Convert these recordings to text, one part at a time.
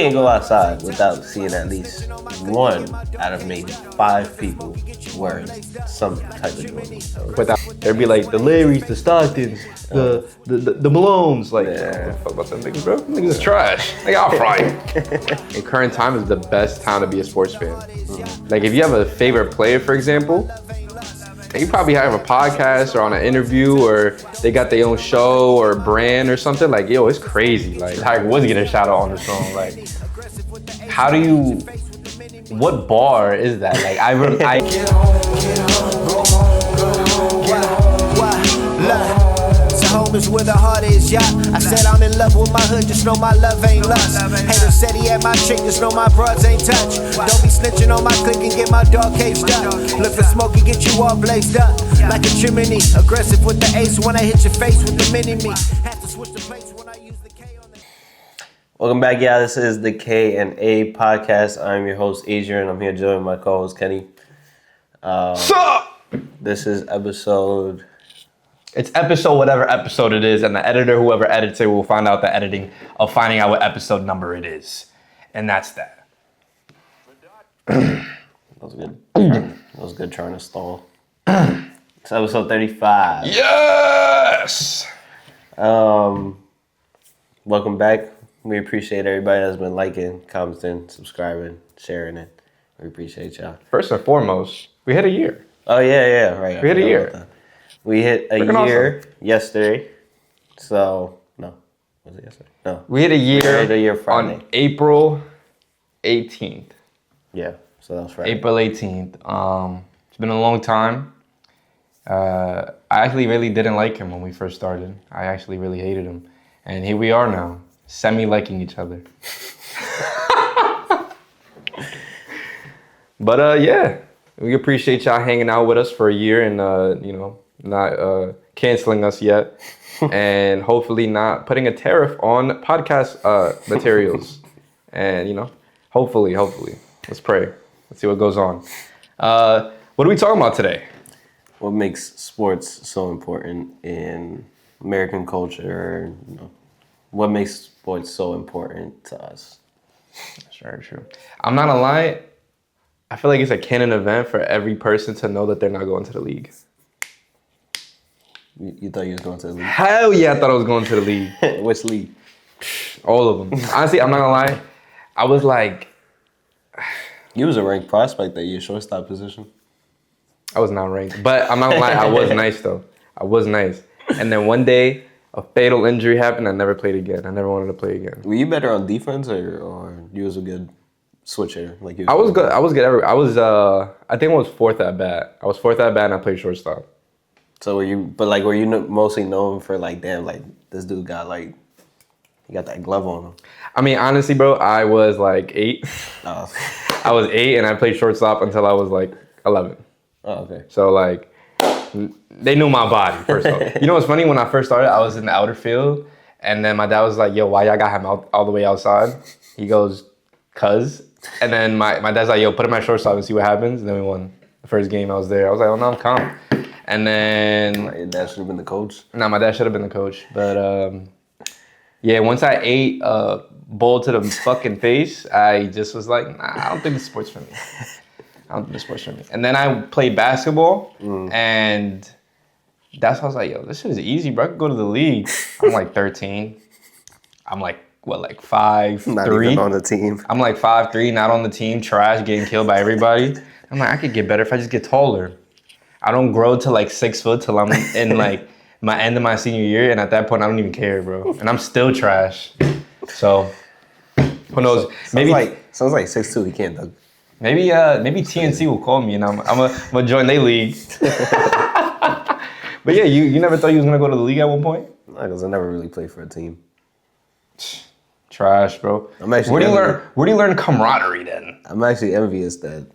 can't go outside without seeing at least one out of maybe 5 people wearing some type of Jordan. Without, there'd be like the Larrys, the Stocktons, the Malones. Like, fuck about them niggas, bro. Them niggas is trash. Like, I'll fry it. In current time is the best time to be a sports fan. Like, if you have a favorite player, for example, they probably have a podcast or on an interview, or they got their own show or brand or something. Like, yo, it's crazy. Like, Tiger Woods getting a shout out on the song. Like, how do you? What bar is that? Like, Home is where the heart is, yeah. I said I'm in love with my hood, just know my love ain't lust. Hater said he had my chick, just know my broads ain't touch. Don't be snitching on my clique and get my dog caged up. Look for smoke and get you all blazed up like a chimney. Aggressive with the ace when I hit your face with the mini-me. Have to switch the place when I use the K on the... Welcome back, y'all. This is the K&A Podcast. I'm your host, Adrian. I'm here joined my co-host, Kenny. Sup? This is episode... It's episode whatever episode it is, and the editor, whoever edits it, will find out the editing of finding out what episode number it is. And that's that. That was good. That was good trying to stall. It's episode 35. Yes! Welcome back. We appreciate everybody that's been liking, commenting, subscribing, sharing it. We appreciate y'all. First and foremost, we hit a year. Oh, yeah, right. We hit a year. We hit a Freaking year awesome. yesterday. So, no. Was it yesterday? No. We hit a year, Friday. On April 18th. Yeah, so that was Friday. April 18th. It's been a long time. I actually really didn't like him when we first started. I actually really hated him. And here we are now, semi-liking each other. But yeah, we appreciate y'all hanging out with us for a year and, not canceling us yet. And hopefully not putting a tariff on podcast materials. And, hopefully. Let's pray. Let's see what goes on. What are we talking about today? What makes sports so important in American culture? What makes sports so important to us? That's very true. I'm not gonna lie. I feel like it's a canon event for every person to know that they're not going to the league. You thought you was going to the league? Hell yeah, I thought I was going to the league. Which league? All of them. Honestly, I'm not gonna lie. I was like... You was a ranked prospect at your shortstop position. I was not ranked. But I'm not gonna lie, I was nice though. I was nice. And then one day, a fatal injury happened. I never played again. I never wanted to play again. Were you better on defense or you was a good switcher? Like you? I was good. I was good everywhere. I think I was fourth at bat. I was fourth at bat and I played shortstop. So were you mostly known for this dude got he got that glove on him? I mean, honestly, bro, I was like 8. Oh. I was 8 and I played shortstop until I was like 11. Oh, okay. So like, they knew my body first off. You know what's funny? When I first started, I was in the outer field, and then my dad was like, "Yo, why y'all got him all the way outside?" He goes, "Cuz." And then my dad's like, "Yo, put him at shortstop and see what happens." And then we won the first game I was there. I was like, "Oh no, I'm calm." And then your dad should have been the coach. No, my dad should have been the coach. But yeah, once I ate a bowl to the fucking face, I just was like, nah, I don't think this sport's for me. And then I played basketball, and that's how I was like, yo, this shit is easy, bro. I could go to the league. I'm like 13. I'm like, what, like 5'3"? Not even on the team. I'm like 5'3", not on the team, trash, getting killed by everybody. I'm like, I could get better if I just get taller. I don't grow to like 6 foot till I'm in like my end of my senior year, and at that point, I don't even care, bro. And I'm still trash. So, who knows? Maybe sounds like 6'2", he can't dunk. Maybe TNC will call me and I'm gonna join their league. But yeah, you never thought you was gonna go to the league at one point? No, because I never really played for a team. Trash, bro. Where do you learn camaraderie then? I'm actually envious that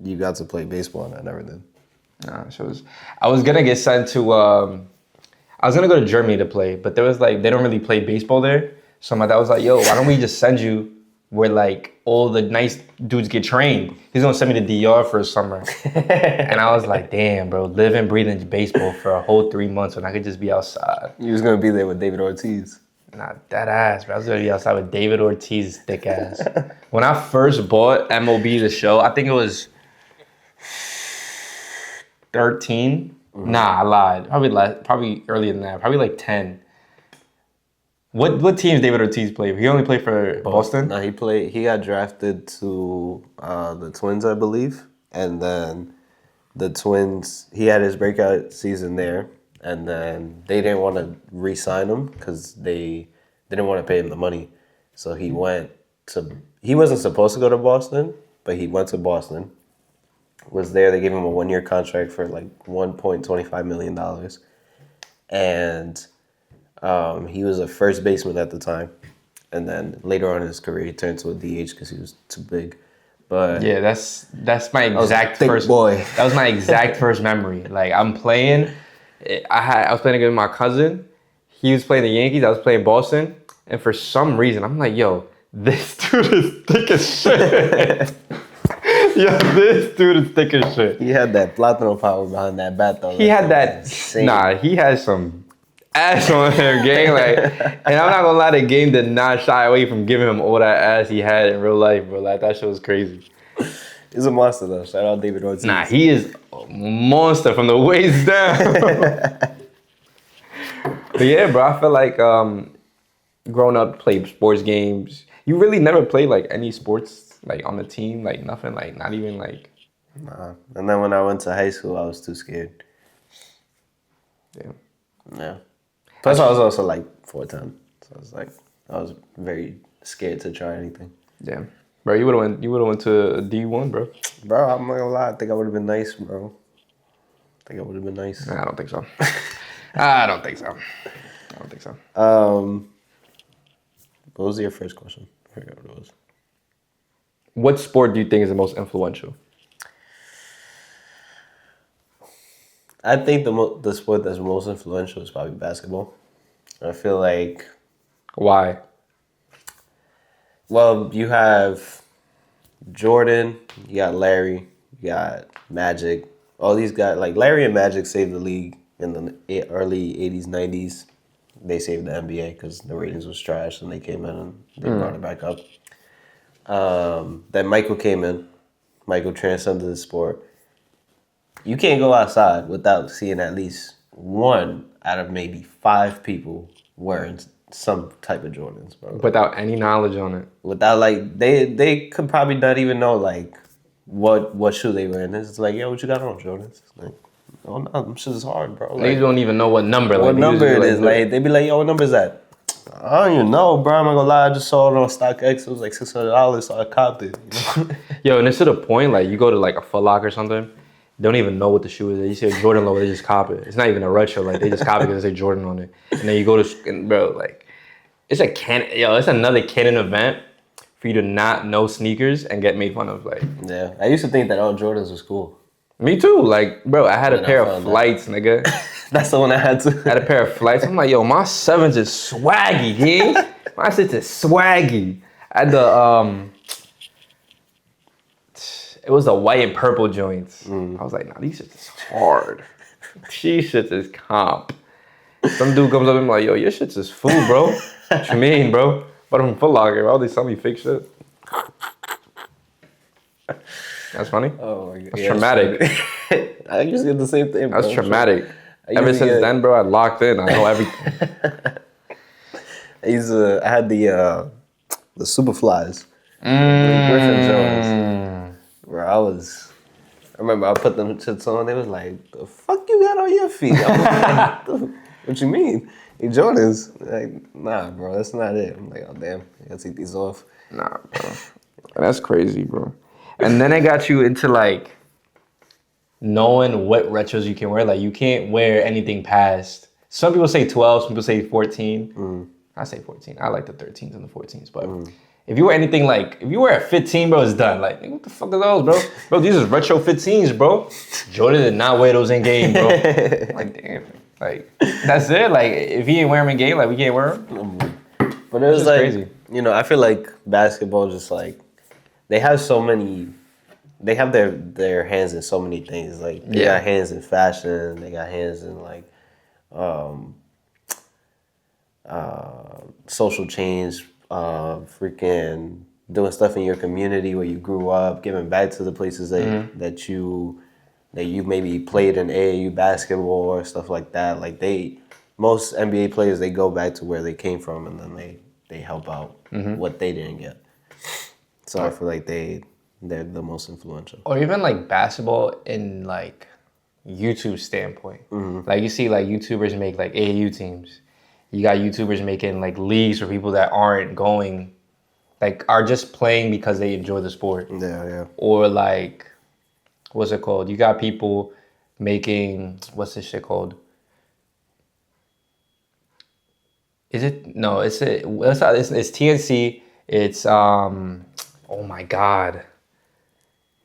you got to play baseball and I never did. Nah, I was gonna get sent to I was gonna go to Germany to play, but there was like they don't really play baseball there. So my dad was like, yo, why don't we just send you where like all the nice dudes get trained? He's gonna send me to DR for a summer. And I was like, damn, bro, living, breathing baseball for a whole 3 months when I could just be outside. You was gonna be there with David Ortiz. Not that ass, bro. I was gonna be outside with David Ortiz's thick ass. When I first bought MOB the show, I think it was 13. Nah, I lied. Probably earlier than that. Probably like 10. What teams David Ortiz played? He only played for Boston? No, he got drafted to the Twins, I believe. And then the Twins, he had his breakout season there. And then they didn't want to re-sign him because they didn't want to pay him the money. So he wasn't supposed to go to Boston, but he went to Boston. Was there, they gave him a 1-year contract for like $1.25 million. And he was a first baseman at the time. And then later on in his career, he turned to a DH because he was too big. But yeah, that's my exact first boy. That was my exact first memory. Like I'm playing, I was playing against my cousin. He was playing the Yankees. I was playing Boston, and for some reason, I'm like, yo, this dude is thick as shit. Yo, this dude is thick as shit. He had that platinum power behind that bat, though. He had that. Nah, he had some ass on him, gang. Like, and I'm not gonna lie, the game did not shy away from giving him all that ass he had in real life, bro. Like that shit was crazy. He's a monster, though. Shout out David Ortiz. Nah, he is a monster from the waist down. But yeah, bro, I feel like growing up, played sports games. You really never played like any sports like on the team, like nothing, like not even like. Nah. And then when I went to high school, I was too scared. Damn. Yeah. Plus, I was also like 4'10", so I was very scared to try anything. Damn, bro, you would have went to D1, bro. Bro, I'm not gonna lie. I think I would have been nice, bro. Nah, I don't think so. I don't think so. What was your first question? I forgot what it was. What sport do you think is the most influential? I think the sport that's most influential is probably basketball. I feel like... Why? Well, you have Jordan, you got Larry, you got Magic. All these guys, like Larry and Magic saved the league in the early 80s, 90s. They saved the NBA because the ratings was trash and they came in and they brought it back up. Then Michael came in. Michael transcended the sport. You can't go outside without seeing at least one out of maybe 5 people wearing some type of Jordans, bro. Without any knowledge on it. Without like they could probably not even know like what shoe they wearing. It's like, yo, what you got on, Jordans? It's like, oh no, them shit is hard, bro. Like, they don't even know what number. What number it is? Like they be like, yo, what number is that? I don't even know, bro. I'm not gonna lie. I just saw it on StockX. It was like $600, so I copped it. You know? Yo, and it's to the point like you go to like a Foot Locker or something. Don't even know what the shoe is. You see a Jordan logo, they just cop it. It's not even a retro. Like they just copy it because they say Jordan on it. And then you go to, and bro, like it's it's another canon event for you to not know sneakers and get made fun of. Like, yeah, I used to think that all Jordans was cool. Me too. Like, bro, I had a pair of flights, nigga. That's the one I had to. I had a pair of flights. I'm like, yo, my 7s is swaggy, gang. My 6 is swaggy. I had the it was the white and purple joints. I was like, nah, these shits is hard. These shits is comp. Some dude comes up and I'm like, yo, your shits is food, bro. What you mean, bro? But I'm from Foot Locker, bro. They sell me fake shit. That's funny. Oh my god. That's traumatic. I used to get the same thing, bro. That's traumatic. Ever since then, bro, I locked in. I know everything. I had the Superflies. The Griffin Jones. Bro, I remember I put them shits on, they was like, the fuck you got on your feet? I was like, what you mean? Hey, Jordans? Like, nah, bro, that's not it. I'm like, oh, damn, I gotta take these off. Nah, bro. That's crazy, bro. And then it got you into, like, knowing what retros you can wear. Like, you can't wear anything past. Some people say 12, some people say 14. I say 14. I like the 13s and the 14s, but... If you wear anything like, if you wear a 15, bro, it's done. Like, what the fuck are those, bro? Bro, these is retro 15s, bro. Jordan did not wear those in game, bro. Like, damn. Like, that's it. Like, if he ain't wear them in game, like, we can't wear them. But it was like, crazy. You know, I feel like basketball just like, they have so many, they have their hands in so many things. Like, they got hands in fashion. They got hands in, like, social change, freaking doing stuff in your community where you grew up, giving back to the places that you maybe played in AAU basketball or stuff like that. Like most NBA players, they go back to where they came from and then they help out what they didn't get. So I feel like they're the most influential. Or even like basketball in like YouTube standpoint. Like you see like YouTubers make like AAU teams. You got YouTubers making like leagues for people that aren't going, like are just playing because they enjoy the sport. Yeah. Or like, what's it called? You got people making, what's this shit called? Is it? No, it's TNC. It's, oh my God.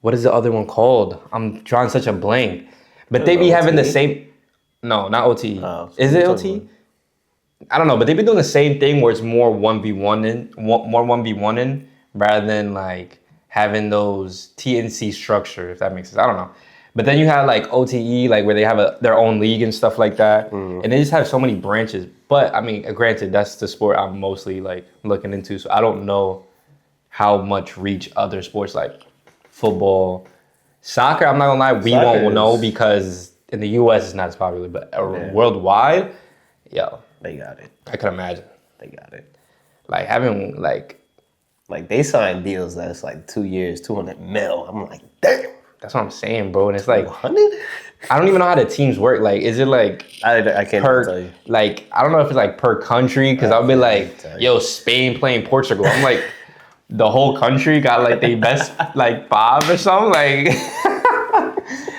What is the other one called? I'm drawing such a blank. But they be having the same, no, not OTE. Oh, is it OTE? I don't know, but they've been doing the same thing where it's more 1v1 in rather than like having those TNC structure, if that makes sense. I don't know. But then you have like OTE, like where they have their own league and stuff like that. And they just have so many branches. But I mean, granted, that's the sport I'm mostly like looking into. So I don't know how much reach other sports like football, soccer. I'm not gonna lie, we won't know because in the US it's not as popular, but worldwide, yo. They got it. I can imagine. They got it. Like having like they signed deals that's like 2 years, 200 mil. I'm like, damn. That's what I'm saying, bro. And it's like 100? I don't even know how the teams work. Like, is it like I can't per, tell you. like I don't know if it's like per country because I'll be like, yo, Spain playing Portugal. I'm like, the whole country got like the best like 5 or something. Like,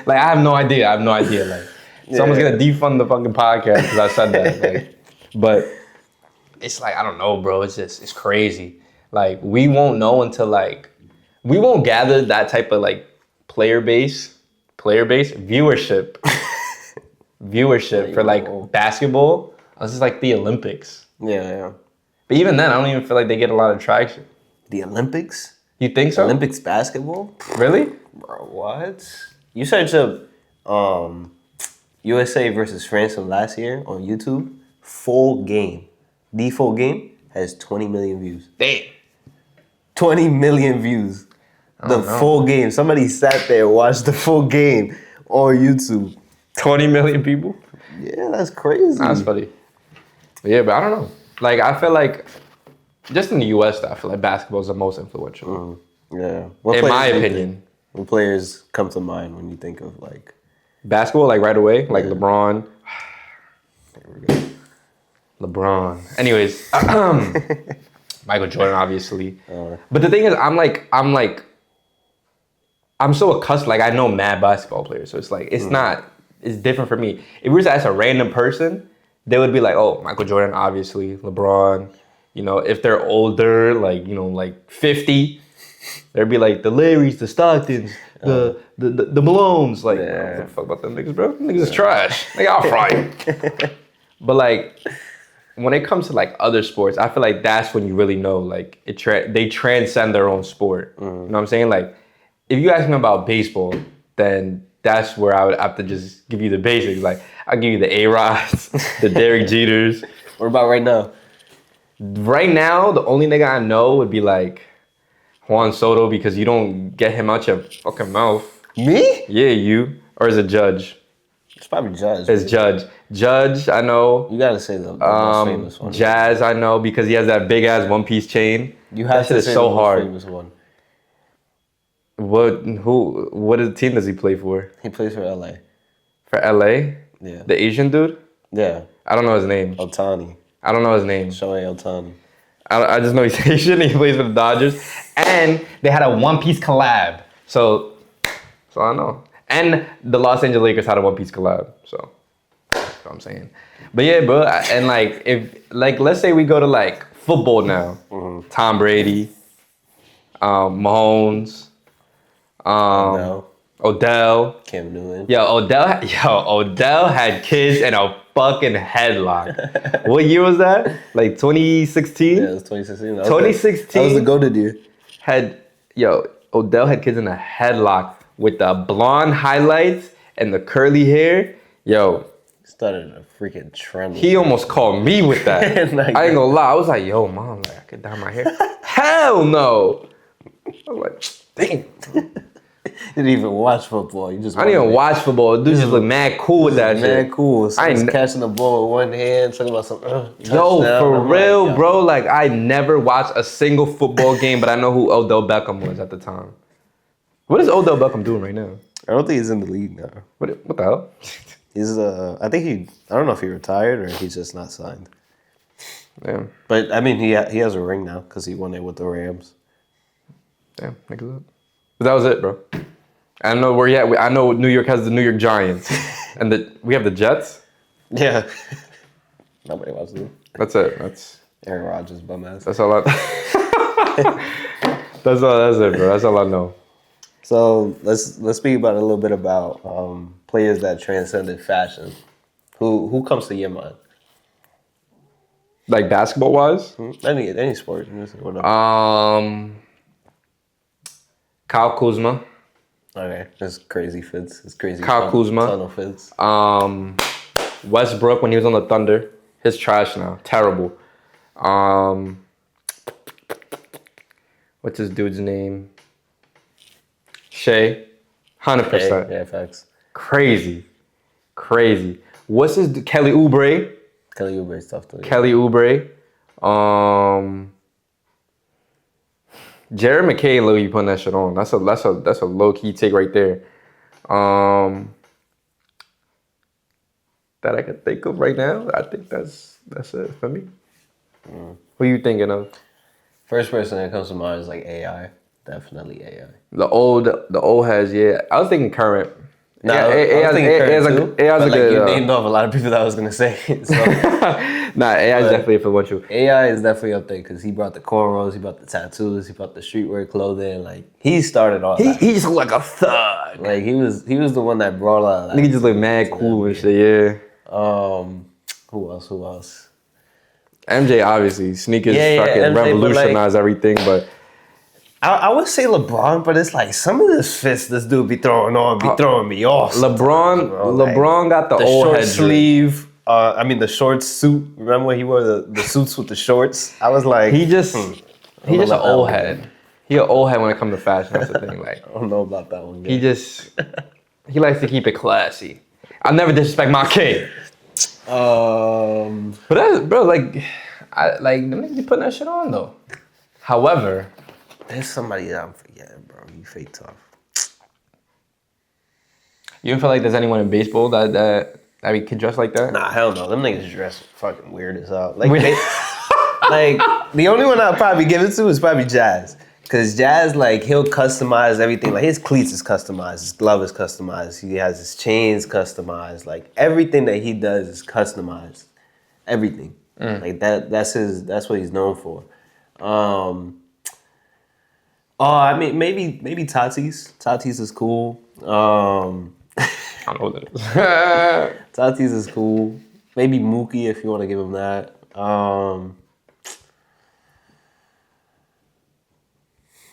like I have no idea. Like, someone's gonna defund the fucking podcast because I said that. Like, but it's like I don't know, bro. It's crazy. Like we won't know until like we won't gather that type of like player base viewership for like basketball. This is like the Olympics. Yeah. But even then, I don't even feel like they get a lot of traction. The Olympics? You think so? Olympics basketball? Really? Bro, what? You search up USA versus France from last year on YouTube. Full game. The full game has 20 million views. Damn. 20 million views. The full game. Somebody sat there and watched the full game on YouTube. 20 million people? Yeah, that's crazy. That's funny. Yeah, but I don't know. Like, I feel like, just in the US, I feel like basketball is the most influential. Yeah. In my opinion. What players come to mind when you think of, like... Basketball, like, right away? Like, LeBron. There we go. LeBron. Anyways, Michael Jordan, obviously. But the thing is, I'm so accustomed. Like, I know mad basketball players, so it's like it's different for me. If we were to ask a random person, they would be like, "Oh, Michael Jordan, obviously, LeBron." You know, if they're older, like like 50, they'd be like the Larrys, the Stocktons, the Malones. Like, I don't give a fuck about them niggas, bro. Them niggas is trash. Like, I'll fry you. But like, when it comes to like other sports, I feel like that's when you really know, like they transcend their own sport. You know what I'm saying? Like, if you ask me about baseball, then that's where I would have to just give you the basics. Like, I'll give you the A-Rods, the Derek Jeters. What about right now? Right now, the only nigga I know would be like Juan Soto because you don't get him out your fucking mouth. Me? Yeah, you. Or is it Judge? It's probably Judge. It's Judge. Judge, I know. You gotta say the most famous one. Jazz, I know because he has that big ass one piece chain. You have to say so the hard. most famous one. What team does he play for? He plays for LA. For LA? Yeah. The Asian dude? Yeah. I don't know his name. Ohtani. I don't know his name. Shohei Ohtani. I just know he's Asian and he plays for the Dodgers. And they had a One Piece collab. So I know. And the Los Angeles Lakers had a One Piece collab. So that's what I'm saying. But yeah, bro. And like, let's say we go to like football now. Tom Brady, Mahomes, Odell. Cam Newton. Odell had kids in a fucking headlock. What year was that? Like 2016? Yeah, it was 2016. 2016. That was the GOATed year. Odell had kids in a headlock with the blonde highlights and the curly hair. Yo, Started a freaking trend. He almost called me with that. Like, I ain't gonna lie. I was like, yo, mom, like I could dye my hair. Hell no. I was like, damn. didn't even watch football. You just I didn't even watch football. Dude just look mad cool with that shit. Mad cool. So I he's ain't catching the ball with one hand, talking about some Yo, touchdown. for I'm real, like, yo. bro. Like I never watched a single football game, but I know who Odell Beckham was at the time. What is Odell Beckham doing right now? I don't think he's in the league now. What the hell? He's I don't know if he retired or he's just not signed. Damn, But I mean, he has a ring now because he won it with the Rams. damn, niggas up. But that was it, bro. I don't know where he at. I know New York has the New York Giants, and we have the Jets. Yeah. Nobody wants to. That's it. That's Aaron Rodgers, bum ass. all I. That's it, bro. That's all I know. So let's speak about a little bit about players that transcended fashion. Who comes to your mind? Like basketball wise, Any sport. Whatever. Kyle Kuzma, Okay, that's crazy fits. It's crazy. Kyle Kuzma. Tunnel fits. Westbrook when he was on the Thunder, his trash now, terrible. What's this dude's name? Shea, 100%. Yeah, facts. Crazy. What's his Kelly Oubre? Kelly Oubre's tough too. Kelly Oubre. Jared McKay low you putting that shit on. That's a low key take right there. That I can think of right now. I think that's it for me. Who are you thinking of? First person that comes to mind is like AI. Definitely AI. The old heads, yeah. I was thinking current. No, yeah, I was thinking current too. AI's But a like good. you named off a lot of people that I was gonna say. So Nah, AI is definitely influential. AI is definitely up there because he brought the cornrows, he brought the tattoos, he brought the streetwear clothing. Like he started all that. He just looked like a thug. Like he was the one that brought all that. Nigga just look mad cool and shit. Yeah. Who else? MJ obviously sneakers Yeah, fucking MJ, but, like, revolutionized everything, but I would say LeBron, but it's like some of this fits this dude be throwing on be throwing me off. LeBron got the old short head sleeve. The short suit. Remember when he wore the suits with the shorts? I was like, He just an about that old one. head. He an old head when it comes to fashion. That's the thing. Like I don't know about that one. he likes to keep it classy. I never disrespect my kid. But that's bro, like them niggas be putting that shit on though. However, There's somebody that I'm forgetting, bro. You fake tough. you don't feel like there's anyone in baseball that we could dress like that? Nah, hell no. Them niggas dress fucking weird as hell. Like, like the only one I'll probably give it to is probably Jazz. Cause Jazz, like, he'll customize everything. Like his cleats is customized, his glove is customized, he has his chains customized. Like everything that he does is customized. Everything. Like that's what he's known for. Maybe Tatis. Tatis is cool. I don't know what that is. Tatis is cool. Maybe Mookie if you want to give him that.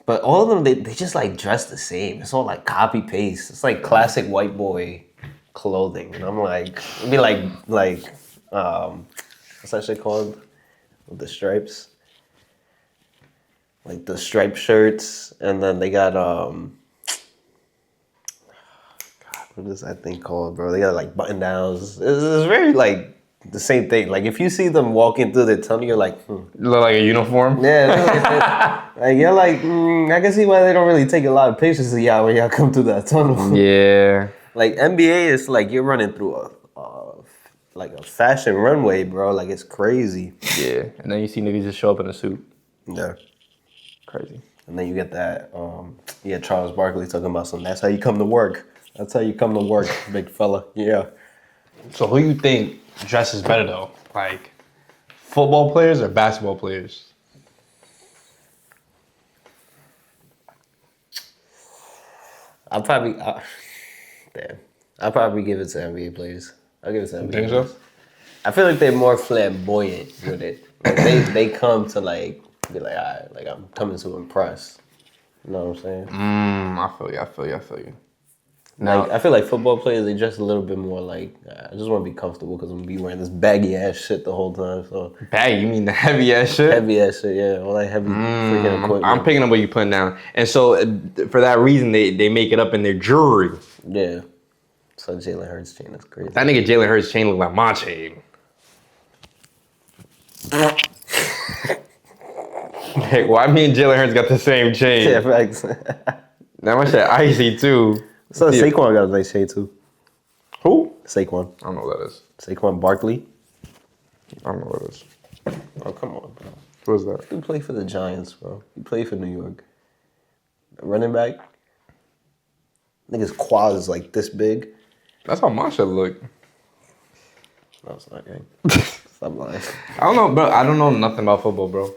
But all of them, they just like dress the same. It's all like copy paste. It's like classic white boy clothing. And I'm like, it'd be like what's that shit called? With the stripes. Like the striped shirts, and then they got what is that thing called, bro? They got like button downs. It's very like the same thing. Like if you see them walking through the tunnel, you're like, Look like a uniform. yeah. Like you're like, I can see why they don't really take a lot of pictures of y'all when y'all come through that tunnel. Yeah. Like NBA is like you're running through a fashion runway, bro. Like it's crazy. Yeah. And then you see niggas just show up in a suit. Yeah. Crazy. And then you get that, Charles Barkley talking about something. That's how you come to work. That's how you come to work, big fella. Yeah. So who you think dresses better though? Like football players or basketball players? I'll probably give it to NBA players. I'll give it to NBA Think players. so? I feel like they're more flamboyant with it. Like they come to like be like, all right, like I'm coming to impress. You know what I'm saying? I feel you. Now, Like, I feel like football players, they dress a little bit more like, I just want to be comfortable because I'm going to be wearing this baggy ass shit the whole time. So bag, you mean the heavy ass shit? heavy ass shit, yeah. Or like heavy freaking equipment. I'm picking up what you're putting down. And so for that reason, they make it up in their jewelry. Yeah. So Jalen Hurts chain is crazy. That nigga Jalen Hurts chain look like my chain. Like, why me and Jalen Hurts got the same chain? Yeah, facts. Now my shit icy too. So Saquon got a nice shade too. Who? Saquon. I don't know what that is. Saquon Barkley. I don't know what that is. Oh, come on, bro. What is that? You play for the Giants, bro. You play for New York. Running back. Nigga's quad is like this big. That's how my shit look. No, it's not, gang. Stop lying. I don't know, bro. I don't know nothing about football, bro.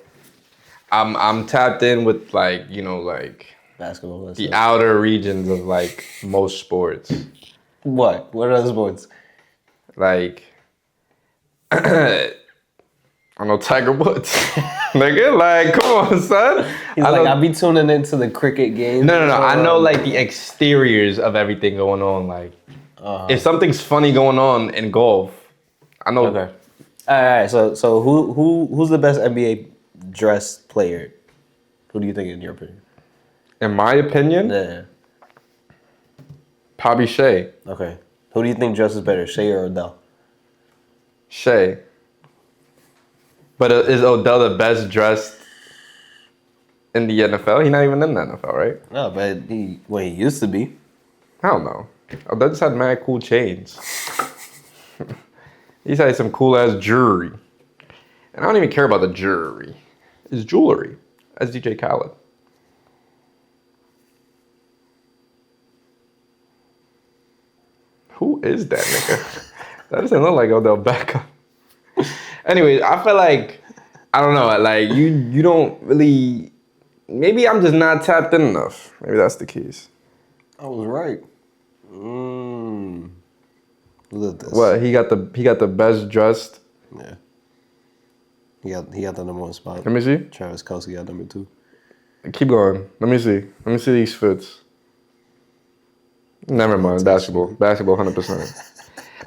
I'm tapped in with like, you know, like Basketball. the outer regions of like most sports. What? What are other sports? Like, I know Tiger Woods. Nigga, like, come on, son. He's like, I be tuning into the cricket game. No. I know like the exteriors of everything going on. Like, if something's funny going on in golf, I know. Okay. All right. So who's the best NBA dressed player? Who do you think in your opinion? In my opinion, Yeah. probably Shea. Okay. Who do you think dresses better, Shea or Odell? Shea. But is Odell the best dressed in the NFL? He's not even in the NFL, right? No, but he used to be. I don't know. Odell just had mad cool chains. He's had some cool ass jewelry. And I don't even care about the jewelry. It's jewelry. That's DJ Khaled. Who is that nigga? That doesn't look like Odell Beckham. Anyways, I feel like, I don't know, like you don't really, maybe I'm just not tapped in enough. Maybe that's the case. I was right. Look at this. What, he got the best dressed? Yeah. He got the number one spot. Let me see. Travis Kelce got number 2. Keep going. Let me see. Let me see these fits. Never mind. Basketball 100%.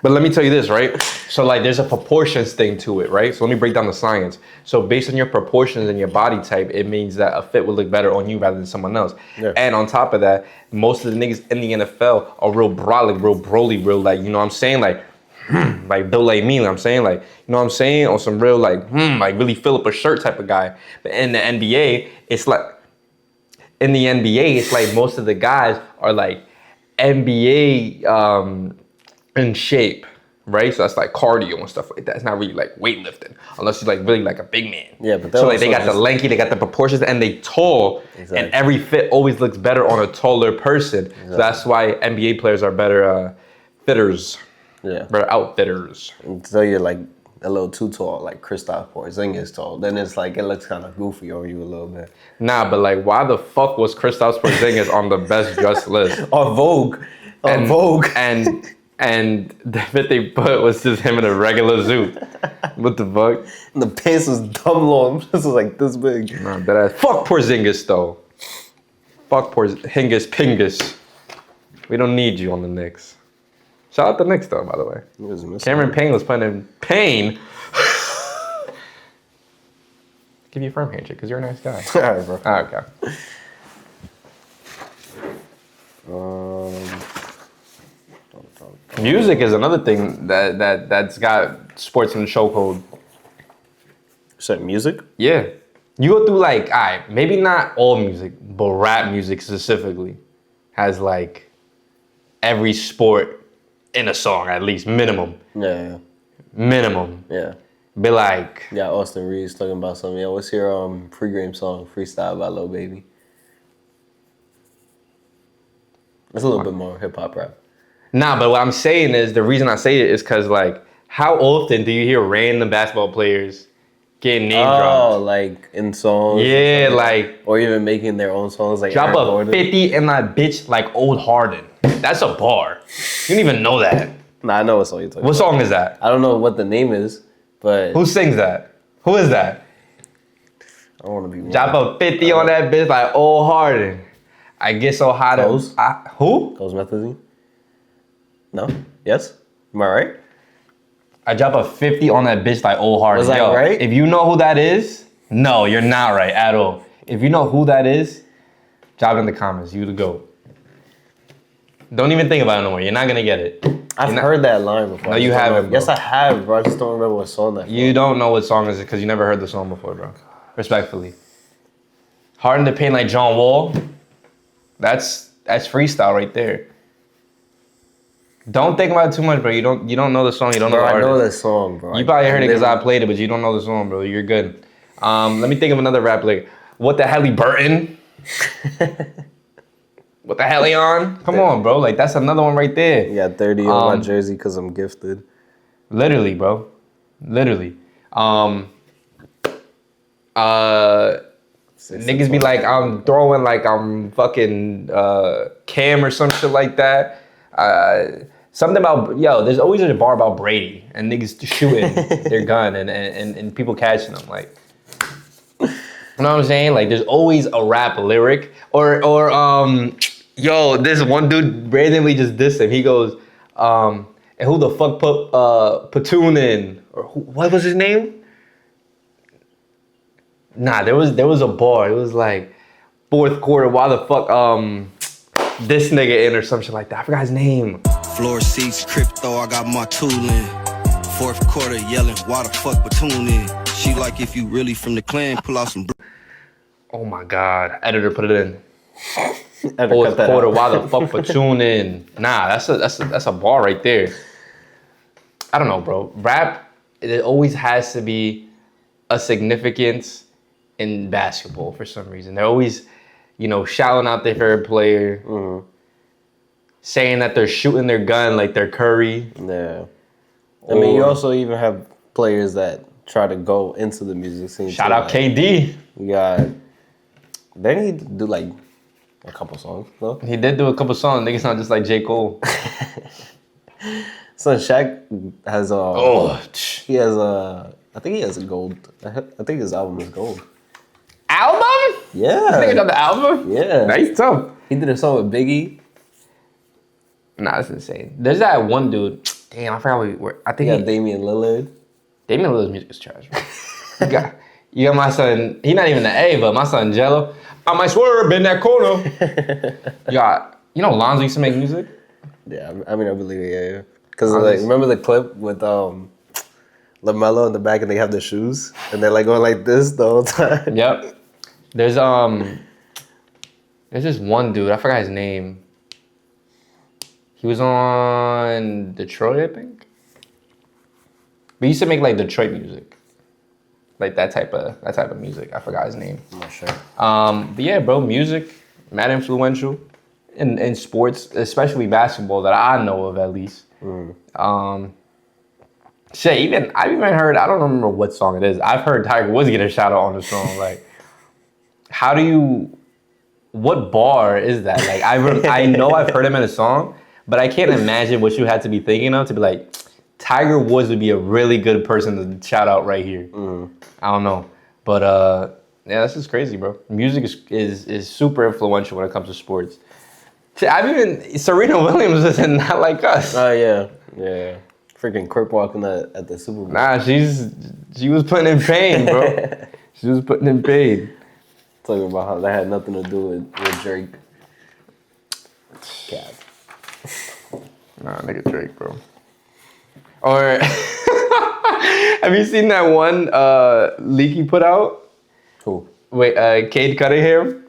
But let me tell you this, right? So like there's a proportions thing to it, right? So let me break down the science. So based on your proportions and your body type, it means that a fit would look better on you rather than someone else. Yeah. And on top of that, most of the niggas in the NFL are real brolic, real broly, real like, you know what I'm saying? Like built like me, you know what I'm saying? Like, you know what I'm saying? Or some real like really fill up a shirt type of guy. But in the NBA, it's like most of the guys are like NBA in shape, right? So that's like cardio and stuff like that. It's not really like weightlifting, unless you're like really like a big man. Yeah, but so like they got the lanky, they got the proportions, and they tall, Exactly. and every fit always looks better on a taller person. Exactly. So that's why NBA players are better fitters, better outfitters. So you're like a little too tall, like Kristaps Porzingis tall. Then it's like it looks kind of goofy on you a little bit. Nah, but like, why the fuck was Kristaps Porzingis on the best dressed list? On Vogue. On Vogue. And the fit they put was just him in a regular suit. What the fuck? And the pants was dumb long. This was like this big. Nah, that ass. Fuck Porzingis though. Fuck Porzingis Pingus. We don't need you on the Knicks. Shout out the Knicks though, by the way. Cameron Payne was playing in Payne. Give you a firm handshake because you're a nice guy. All right, bro. Okay. Music is another thing that's got sports in the chokehold. So music? Yeah. You go through like, all right, maybe not all music, but rap music specifically has like every sport in a song, at least minimum. Yeah. Minimum. Yeah. Be like. Yeah, Austin Reeves talking about something. Yeah, what's your pre-game song, Freestyle by Lil Baby? It's a little bit more hip-hop rap. Nah, but what I'm saying is, the reason I say it is because, like, how often do you hear random basketball players getting name dropped? Oh, like in songs? Yeah, like. Or even making their own songs, like Drop Aaron a Gordon. 50 and that bitch like Old Harden. That's a bar. You don't even know that. Nah, I know what song you're talking What about. song is that? I don't know what the name is, but... Who sings that? Who is that? I don't want to be... Drop a 50 on that bitch like Old Harden. I get so hot. Ghost? Who? Ghost Methazine? No? Yes? Am I right? I drop a 50 on that bitch like old hard. Was I right? If you know who that is, no, you're not right at all. If you know who that is, drop it in the comments. You the GOAT. Don't even think about it no more. You're not gonna get it. I've heard that line before. No, you haven't. Yes, I have, bro. I just don't remember what song that was. You don't know what song is it because you never heard the song before, bro. Respectfully. Hard in the Paint like John Wall. That's freestyle right there. Don't think about it too much, bro. You don't know the song. You don't know the artist. I know the song, bro. You probably heard it because I played it, but you don't know the song, bro. You're good. Let me think of another rap like, what the hell, Burton? What the hell, on? Come on, bro. Like, that's another one right there. You got 30 on my jersey because I'm gifted. Literally, bro. Literally. Niggas be like, I'm throwing like I'm fucking Cam or some shit like that. Something about, there's always a bar about Brady and niggas shooting their gun and people catching them. Like, you know what I'm saying? Like, there's always a rap lyric or this one dude randomly just dissed him. He goes, and who the fuck put Platoon in? Or what was his name? Nah, there was a bar. It was like fourth quarter. Why the fuck this nigga in or some shit like that? I forgot his name. Floor seats, crypto, I got my tool in. Fourth quarter yelling, why the fuck Platoon in? She like if you really from the clan, pull out some. Oh my God, editor put it in. Fourth quarter, why the fuck Platoon in? Nah, that's a bar right there. I don't know, bro. Rap, it always has to be a significance in basketball for some reason. They're always, shouting out their favorite player, saying that they're shooting their gun like they're Curry. Yeah. I mean, you also even have players that try to go into the music scene. Shout out KD. Didn't he do like a couple songs though? He did do a couple songs. Niggas not just like J. Cole. So Shaq has he has I think he has a gold. I think his album is gold. Album? Yeah. This nigga got the album? Yeah. Nice tough. He did a song with Biggie. Nah, that's insane. There's that one dude. Damn, I forgot where. I think he got Damian Lillard. Damian Lillard's music is trash, bro. You got my son. He not even the A, but my son Jello. I might swerve in that corner. Lonzo used to make music. Yeah, I mean, I believe it. Yeah. Because remember the clip with LaMelo in the back, and they have the shoes, and they're like going like this the whole time. Yep. There's this one dude. I forgot his name. He was on Detroit, I think. But he used to make like Detroit music, like that type of music. I forgot his name. I'm not sure. But yeah, bro, music, mad influential in sports, especially basketball that I know of at least. I've even heard. I don't remember what song it is. I've heard Tiger Woods get a shout out on the song. Like, what bar is that? Like, I know I've heard him in a song, but I can't imagine what you had to be thinking of to be like, Tiger Woods would be a really good person to shout out right here. I don't know. But yeah, this is crazy, bro. Music is super influential when it comes to sports. Serena Williams is not like us. Oh, yeah. Freaking crip walking at the Super Bowl. Nah, she was putting in pain, bro. She was putting in pain. Talking about how that had nothing to do with Drake. Cap. Nah, nigga Drake, bro. Or have you seen that one leak he put out? Who? Wait, Cade Cunningham?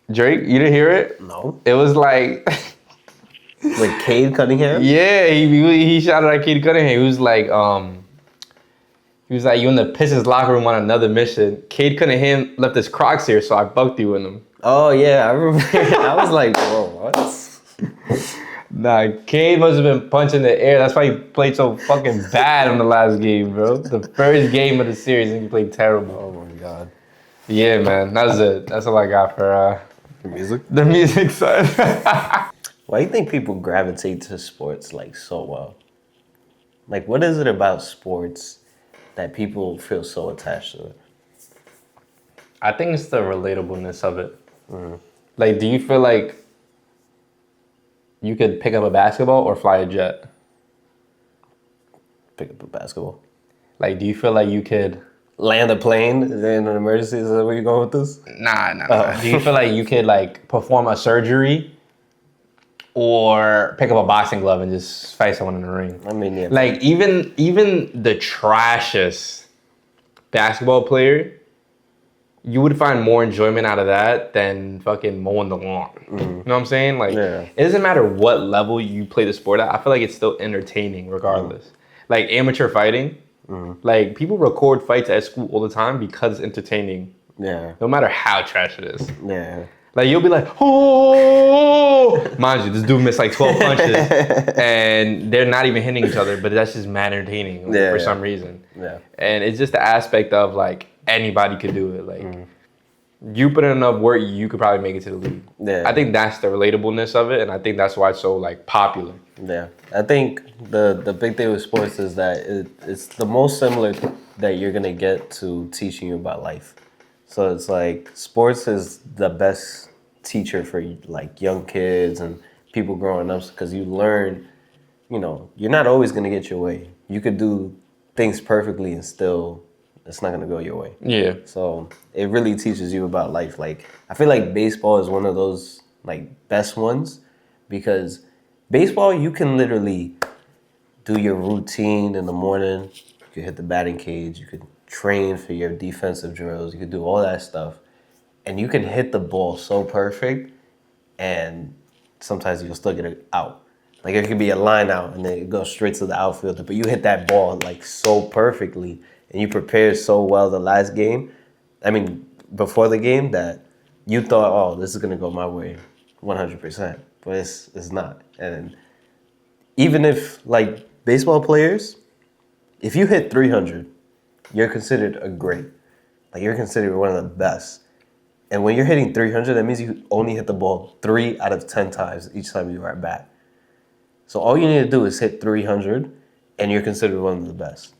Drake, you didn't hear it? No. It was like with Cade Cunningham? Yeah, he shouted at Cade Cunningham. He was like, you in the Pistons locker room on another mission. Cade Cunningham left his Crocs here, so I fucked you in them. Oh yeah, I remember. I was like, whoa, what? Nah, Cade must have been punching the air. That's why he played so fucking bad in the last game, bro. The first game of the series, and he played terrible. Oh my god. Yeah, man, that's it. That's all I got for music. The music side. Why do you think people gravitate to sports like so well? Like, what is it about sports that people feel so attached to it? I think it's the relatableness of it. Like, do you feel like you could pick up a basketball or fly a jet? Pick up a basketball. Like, do you feel like you could Land a plane in an emergency? Is that where you're going with this? Nah. Do you feel like you could like perform a surgery or pick up a boxing glove and just fight someone in the ring? I mean, yeah. Like even the trashiest basketball player, you would find more enjoyment out of that than fucking mowing the lawn. You know what I'm saying? Like, it doesn't matter what level you play the sport at. I feel like it's still entertaining regardless. Like amateur fighting, like people record fights at school all the time because it's entertaining. Yeah. No matter how trash it is. Yeah. Like you'll be like, oh! Mind you, this dude missed like 12 punches and they're not even hitting each other, but that's just mad entertaining for some reason. Yeah. And it's just the aspect of like anybody could do it. Like you put in enough work, you could probably make it to the league. Yeah. I think that's the relatableness of it, and I think that's why it's so like popular. Yeah. I think the big thing with sports is that it's the most similar that you're gonna get to teaching you about life. So it's like sports is the best teacher for like young kids and people growing up because you learn, you know, you're not always gonna get your way. You could do things perfectly and still it's not gonna go your way. Yeah. So it really teaches you about life. Like I feel like baseball is one of those like best ones because baseball you can literally do your routine in the morning. You could hit the batting cage. You could train for your defensive drills. You could do all that stuff, and you can hit the ball so perfect, and sometimes you'll still get it out. Like it could be a line out, and then it goes straight to the outfielder. But you hit that ball like so perfectly, and you prepared so well the last game. I mean, before the game, that you thought, oh, this is gonna go my way, 100%. But it's not. And even if like baseball players, if you hit 300. You're considered a great. Like you're considered one of the best. And when you're hitting 300, that means you only hit the ball 3 out of 10 times each time you are at bat. So all you need to do is hit 300 and you're considered one of the best.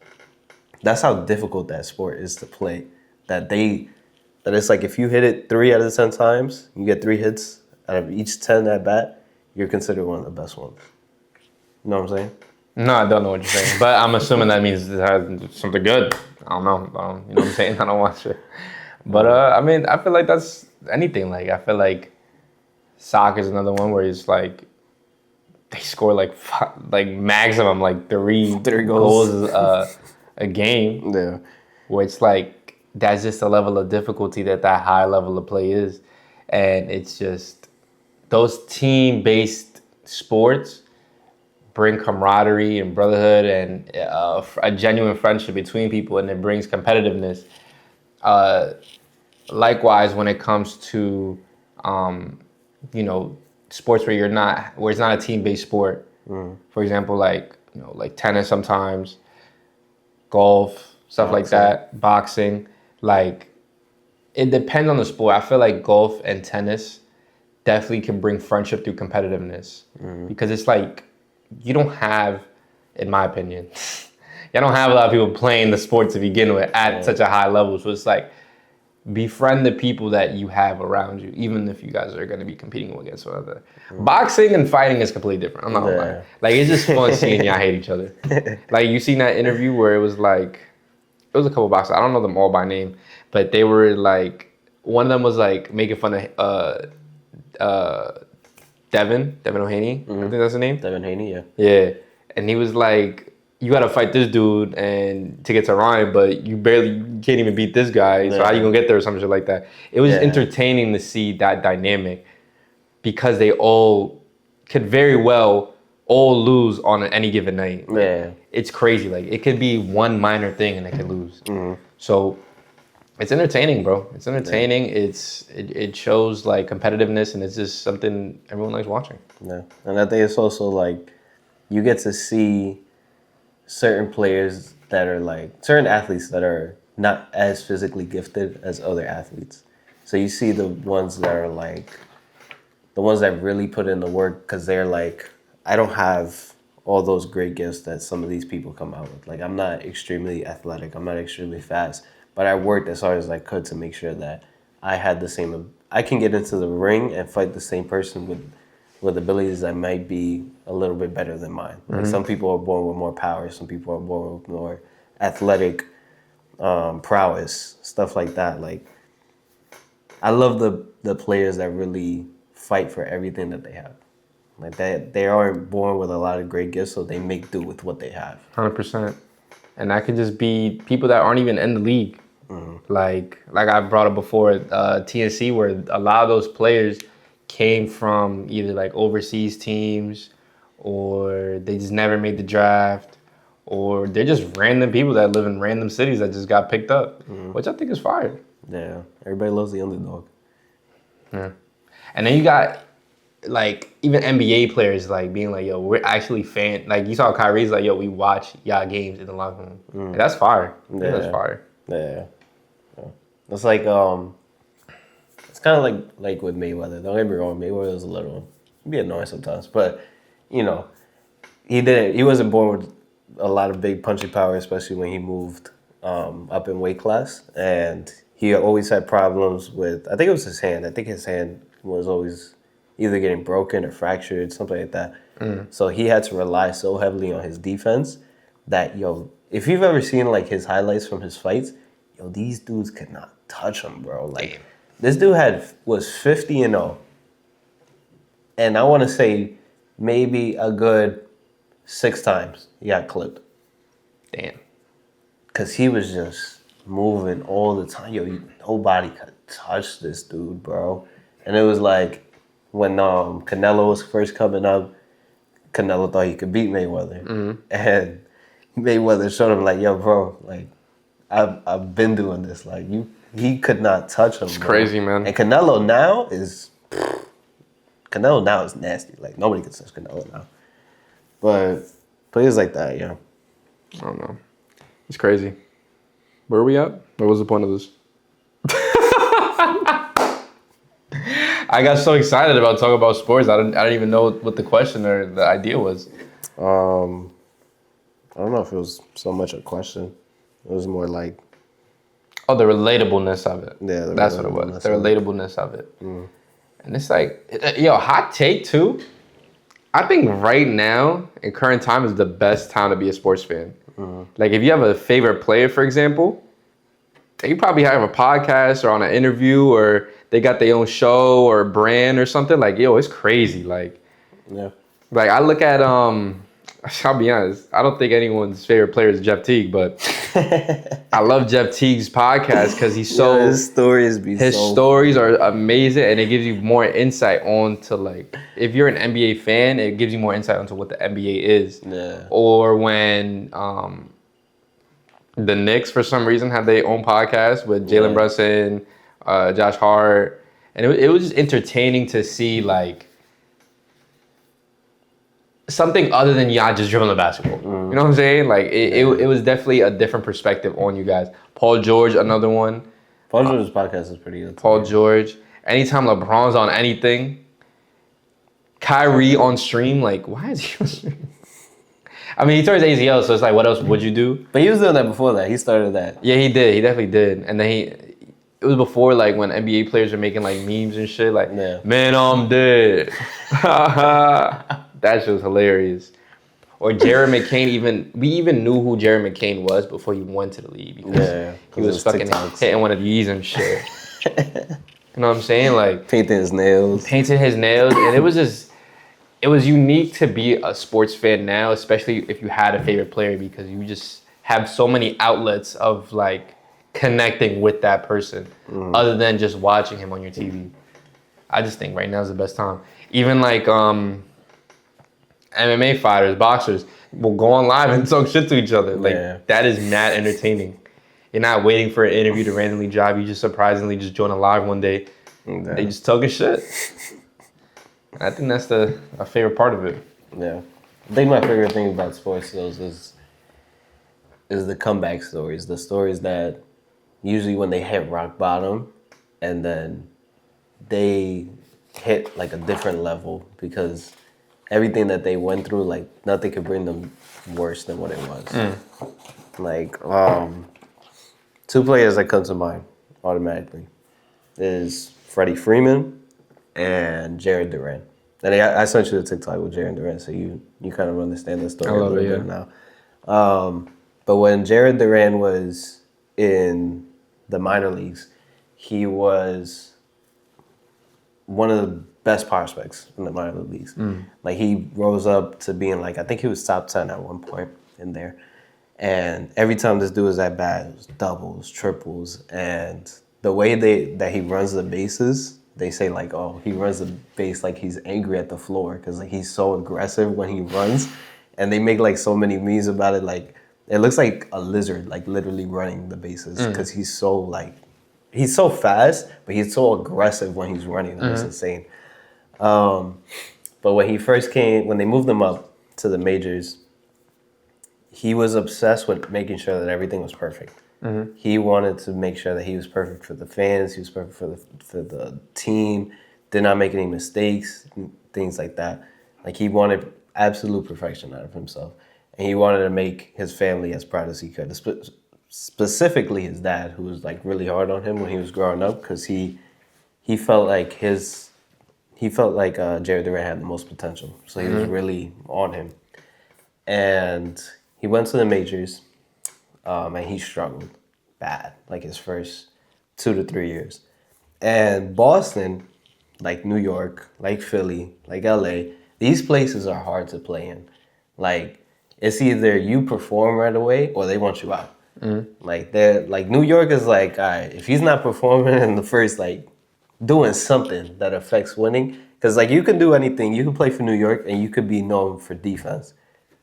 That's how difficult that sport is to play. That it's like if you hit it 3 out of 10 times, you get 3 hits out of each 10 at bat, you're considered one of the best ones. You know what I'm saying? No, I don't know what you're saying, but I'm assuming that means it has something good. I don't know. You know what I'm saying? I don't watch it. But, I mean, I feel like that's anything. Like, I feel like soccer is another one where it's like, they score like maximum, like three goals a game. Yeah. Where it's like, that's just the level of difficulty that high level of play is. And it's just, those team-based sports bring camaraderie and brotherhood and a genuine friendship between people, and it brings competitiveness. Likewise, when it comes to, you know, sports where it's not a team-based sport. For example, like tennis sometimes, golf, stuff like that, boxing. Like, it depends on the sport. I feel like golf and tennis definitely can bring friendship through competitiveness because it's like, you don't have, in my opinion, you don't have a lot of people playing the sport to begin with at such a high level. So it's like, befriend the people that you have around you, even if you guys are going to be competing against one another. Boxing and fighting is completely different. I'm not gonna lie. Like, it's just fun seeing y'all hate each other. Like, you seen that interview where it was like, it was a couple boxers. I don't know them all by name, but they were like, one of them was like making fun of Devin O'Haney, I think that's the name. Devin Haney, yeah. Yeah, and he was like, you gotta fight this dude and to get to Ryan, but you can't even beat this guy, so how you gonna get there or some shit like that. It was entertaining to see that dynamic because they all could very well all lose on any given night. Yeah. It's crazy. Like, it could be one minor thing and they could lose. So it's entertaining, bro. It's entertaining. It shows like competitiveness, and it's just something everyone likes watching. Yeah, and I think it's also like you get to see certain players that are like certain athletes that are not as physically gifted as other athletes. So you see the ones that are like the ones that really put in the work because they're like, I don't have all those great gifts that some of these people come out with. Like, I'm not extremely athletic. I'm not extremely fast. But I worked as hard as I could to make sure that I had the same, I can get into the ring and fight the same person with with abilities that might be a little bit better than mine. Like some people are born with more power, some people are born with more athletic prowess, stuff like that. Like, I love the players that really fight for everything that they have. Like they aren't born with a lot of great gifts, so they make do with what they have. 100%. And that could just be people that aren't even in the league. Like I brought up before, TNC, where a lot of those players came from either like overseas teams, or they just never made the draft, or they're just random people that live in random cities that just got picked up, which I think is fire. Yeah, everybody loves the underdog. Yeah. And then you got like even NBA players like being like, yo, we're actually like you saw Kyrie's like, yo, we watch y'all games in the locker room. Like, that's fire. Yeah. That's fire. Yeah. It's like it's kind of like with Mayweather. Don't get me wrong, Mayweather was a little be annoying sometimes, but you know, he wasn't born with a lot of big punchy power, especially when he moved up in weight class, and he always had problems with, I think it was his hand. I think his hand was always either getting broken or fractured, something like that. So he had to rely so heavily on his defense that, yo, if you've ever seen like his highlights from his fights, yo, these dudes could not touch him, bro. Like, this dude was 50-0. And I want to say maybe a good 6 times he got clipped. Damn. Because he was just moving all the time. Yo, nobody could touch this dude, bro. And it was like when Canelo was first coming up, Canelo thought he could beat Mayweather. And Mayweather showed him like, yo, bro, like, I've been doing this. Like, he could not touch him. It's crazy, man. And Canelo now is nasty. Like, nobody can touch Canelo now. But players like that, yeah. I don't know. It's crazy. Where are we at? What was the point of this? I got so excited about talking about sports. I didn't even know what the question or the idea was. I don't know if it was so much a question. It was more like... Oh, the relatableness of it. Yeah, that's what it was. The relatableness of it. And it's like, yo, hot take too. I think right now, in current time, is the best time to be a sports fan. Like, if you have a favorite player, for example, they probably have a podcast or on an interview, or they got their own show or brand or something. Like, yo, it's crazy. Like, yeah. Like, I look at, I'll be honest, I don't think anyone's favorite player is Jeff Teague, but I love Jeff Teague's podcast because he's so... his stories are amazing, and it gives you more insight on to, like, if you're an NBA fan, it gives you more insight onto what the NBA is. Yeah. Or when the Knicks, for some reason, had their own podcast with Jalen Brunson, Josh Hart, and it was just entertaining to see, like, something other than y'all just dribbling the basketball. You know what I'm saying? Like, it was definitely a different perspective on you guys. Paul George, another one. Paul George's podcast is pretty good. Paul George. Anytime LeBron's on anything. Kyrie on stream. Like, why is he on stream? I mean, he tore his ACL, so it's like, what else would you do? But he was doing that before that. He started that. Yeah, he did. He definitely did. And then it was before, like, when NBA players were making, like, memes and shit. Like, man, I'm dead. That shit was hilarious. Or Jared McCain, we even knew who Jared McCain was before he went to the league, because he was fucking hitting one of these and shit. You know what I'm saying? Like, painting his nails. And it was unique to be a sports fan now, especially if you had a favorite player, because you just have so many outlets of, like, connecting with that person other than just watching him on your TV. I just think right now is the best time. Even like MMA fighters, boxers will go on live and talk shit to each other. Like, that is mad entertaining. You're not waiting for an interview to randomly drop. You just surprisingly just join a live one day. They just talking shit. I think that's a favorite part of it. Yeah. I think my favorite thing about sports, though, is the comeback stories. The stories that usually when they hit rock bottom and then they hit like a different level, because everything that they went through, like, nothing could bring them worse than what it was. Like, 2 players that come to mind automatically is Freddie Freeman and Jared Duran. And I sent you the TikTok with Jared Durant, so you kind of understand the story a little bit now. But when Jared Durant was in the minor leagues, he was one of the best prospects in the minor leagues. Like, he rose up to being like, I think he was top 10 at one point in there. And every time this dude was at bat, it was doubles, triples, and the way that he runs the bases, they say like, oh, he runs the base like he's angry at the floor because like he's so aggressive when he runs, and they make like so many memes about it. Like, it looks like a lizard, like literally running the bases because he's so fast, but he's so aggressive when he's running. That's insane. But when they moved him up to the majors, he was obsessed with making sure that everything was perfect. He wanted to make sure that he was perfect for the fans, he was perfect for the team, did not make any mistakes, things like that. Like, he wanted absolute perfection out of himself. And he wanted to make his family as proud as he could. Specifically his dad, who was like really hard on him when he was growing up, because he felt like Jared Durant had the most potential. So he was really on him. And he went to the majors, and he struggled bad, like his first 2 to 3 years. And Boston, like New York, like Philly, like LA, these places are hard to play in. Like, it's either you perform right away or they want you out. Like, New York is like, all right, if he's not performing in the first, like, doing something that affects winning, because like, you can do anything. You can play for New York and you could be known for defense.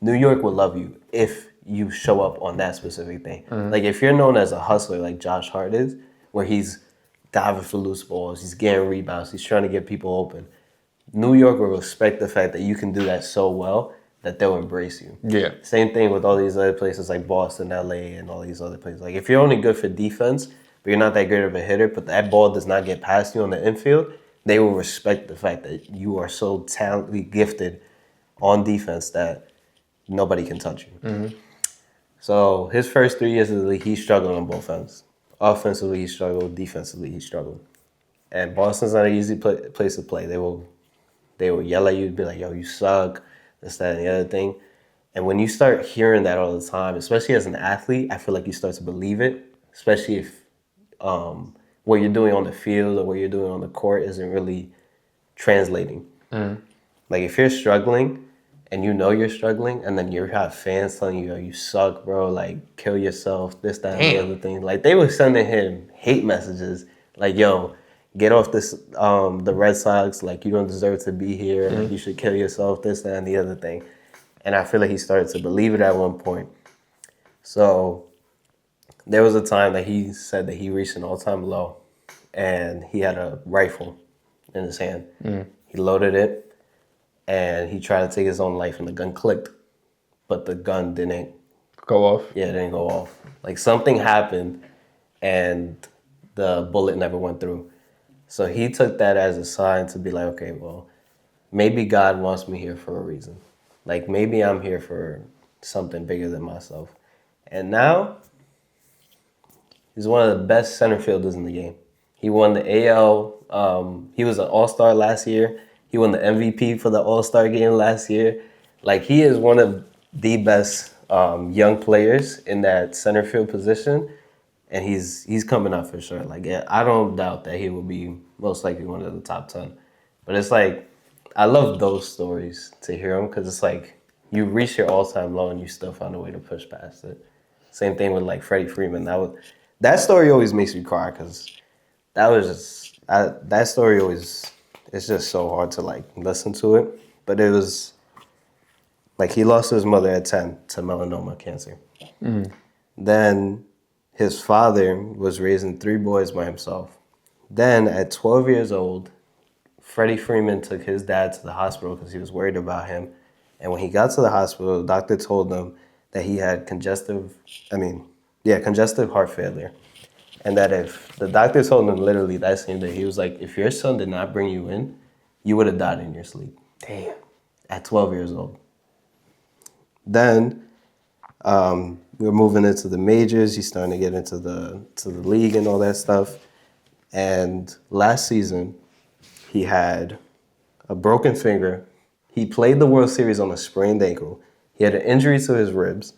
New York will love you if you show up on that specific thing. Like, if you're known as a hustler like Josh Hart is, where he's diving for loose balls, he's getting rebounds, he's trying to get people open, New York will respect the fact that you can do that so well that they'll embrace you. Yeah. Same thing with all these other places like Boston, LA, and all these other places. Like, if you're only good for defense, but you're not that great of a hitter, but that ball does not get past you on the infield, they will respect the fact that you are so talented, gifted on defense that nobody can touch you. So his first 3 years of the league, he struggled on both ends. Offensively, he struggled. Defensively, he struggled. And Boston's not an easy place to play. They will yell at you, be like, yo, you suck, this, that, and the other thing. And when you start hearing that all the time, especially as an athlete, I feel like you start to believe it, especially if what you're doing on the field or what you're doing on the court isn't really translating. Like, if you're struggling and you know you're struggling, and then you have fans telling you, yo, you suck, bro, like, kill yourself, this, that, and the other thing. Like, they were sending him hate messages, like, yo, get off this, the Red Sox, like, you don't deserve to be here, like, you should kill yourself, this, that, and the other thing. And I feel like he started to believe it at one point. So there was a time that he said that he reached an all-time low, and he had a rifle in his hand. He loaded it, and he tried to take his own life, and the gun clicked, but the gun didn't go off. Yeah, it didn't go off. Like, something happened, and the bullet never went through. So he took that as a sign to be like, okay, well, maybe God wants me here for a reason. Like, maybe I'm here for something bigger than myself. And now, he's one of the best center fielders in the game. He won the AL. He was an All-Star last year. He won the MVP for the All-Star game last year. Like, he is one of the best young players in that center field position, and he's coming up for sure. Like, yeah, I don't doubt that he will be most likely one of the top 10. But it's like, I love those stories to hear them, because it's like, you reach your all-time low and you still find a way to push past it. Same thing with like Freddie Freeman. That story always makes me cry, because that story always, it's just so hard to like listen to it. But it was like, he lost his mother at 10 to melanoma cancer. Then his father was raising 3 boys by himself. Then at 12 years old, Freddie Freeman took his dad to the hospital because he was worried about him. And when he got to the hospital, the doctor told him that he had congestive heart failure. And that if the doctor told him literally that same day, he was like, if your son did not bring you in, you would have died in your sleep. Damn. At 12 years old. Then we were moving into the majors. He's starting to get into the league and all that stuff. And last season, he had a broken finger. He played the World Series on a sprained ankle. He had an injury to his ribs.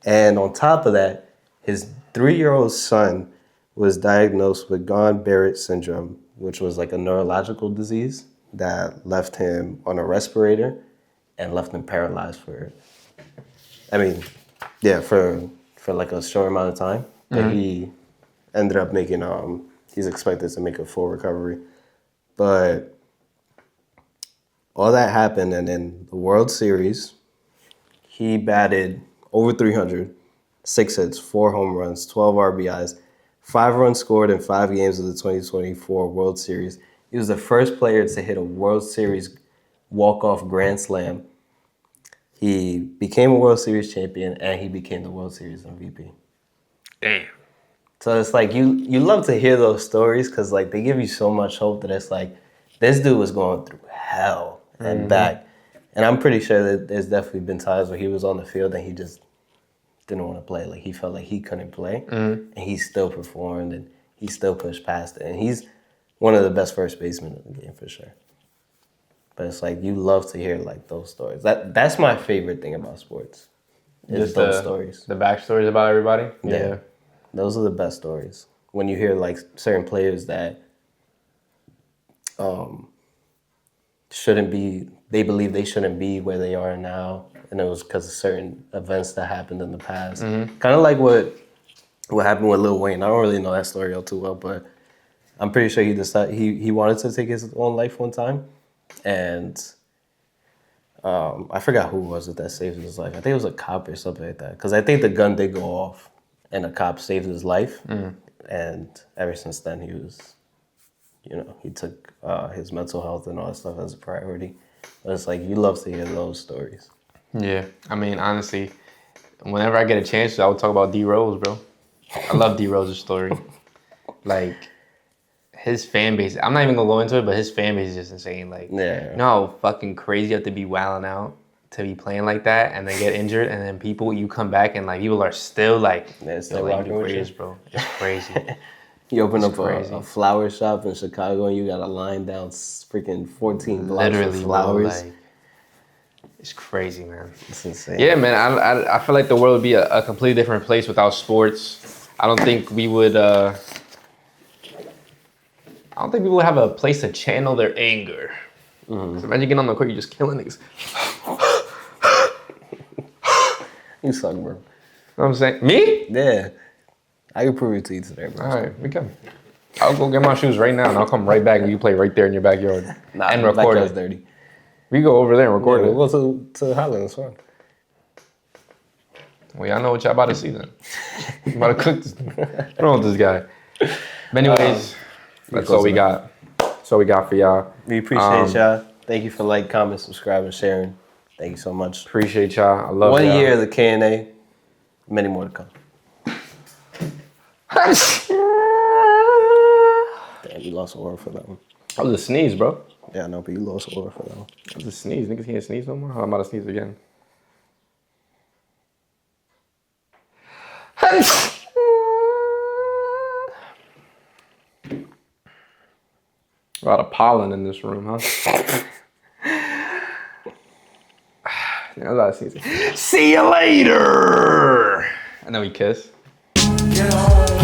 And on top of that, his 3-year-old son was diagnosed with Guillain-Barré syndrome, which was like a neurological disease that left him on a respirator and left him paralyzed for like a short amount of time. But he ended up making, he's expected to make a full recovery. But all that happened, and in the World Series, he batted over 300, 6 hits, 4 home runs, 12 RBIs, 5 runs scored in 5 games of the 2024 World Series. He was the first player to hit a World Series walk-off grand slam. He became a World Series champion, and he became the World Series MVP. Damn. So it's like you love to hear those stories because like they give you so much hope that it's like this dude was going through hell and back. And I'm pretty sure that there's definitely been times where he was on the field and he just didn't want to play. Like he felt like he couldn't play, and he still performed and he still pushed past it. And he's one of the best first basemen in the game for sure. But it's like you love to hear like those stories. That's my favorite thing about sports. Is those stories. The backstories about everybody. Yeah. Those are the best stories. When you hear like certain players that shouldn't be, they believe they shouldn't be where they are now, and it was because of certain events that happened in the past. Kind of like what happened with Lil Wayne. I don't really know that story all too well, but I'm pretty sure he decided he wanted to take his own life one time, and I forgot who was it that saved his life. I think it was a cop or something like that, because I think the gun did go off. And a cop saved his life, and ever since then he was, he took his mental health and all that stuff as a priority. But it's like you love to hear those stories. Yeah, I mean honestly, whenever I get a chance, I would talk about D Rose, bro. I love D Rose's story. Like his fan base, I'm not even gonna go into it, but his fan base is just insane. Like, you know how fucking crazy you have to be wilding out to be playing like that and then get injured, and then you come back and like people are still like, still rocking with you, bro. It's crazy. You open up a flower shop in Chicago and you got a line down freaking 14 blocks of flowers. Bro, like, it's crazy, man. It's insane. Yeah, man. I feel like the world would be a completely different place without sports. I don't think we would. I don't think people would have a place to channel their anger. So imagine getting on the court, you just killing niggas. You suck, bro. You know what I'm saying? Me? Yeah. I can prove it to you today, bro. All right, we come. I'll go get my shoes right now and I'll come right back and you play right there in your backyard. Nah, and record it. Dirty. We go over there and record it. We'll go to Highland, it's fun. Well, y'all know what y'all about to see then. I'm about to cook this. What's wrong with this guy? But anyways, that's all we got. That's all we got for y'all. We appreciate y'all. Thank you for like, comment, subscribe, and sharing. Thank you so much. Appreciate y'all. I love y'all. 1 year of the K&A. Many more to come. Damn, you lost a word for that one. That was a sneeze, bro. Yeah, I know, but you lost a word for that one. That was a sneeze. Niggas can't sneeze no more. I'm about to sneeze again. A lot of pollen in this room, huh? Yeah, a lot of sneezing. See you later! And then we kiss. Get home.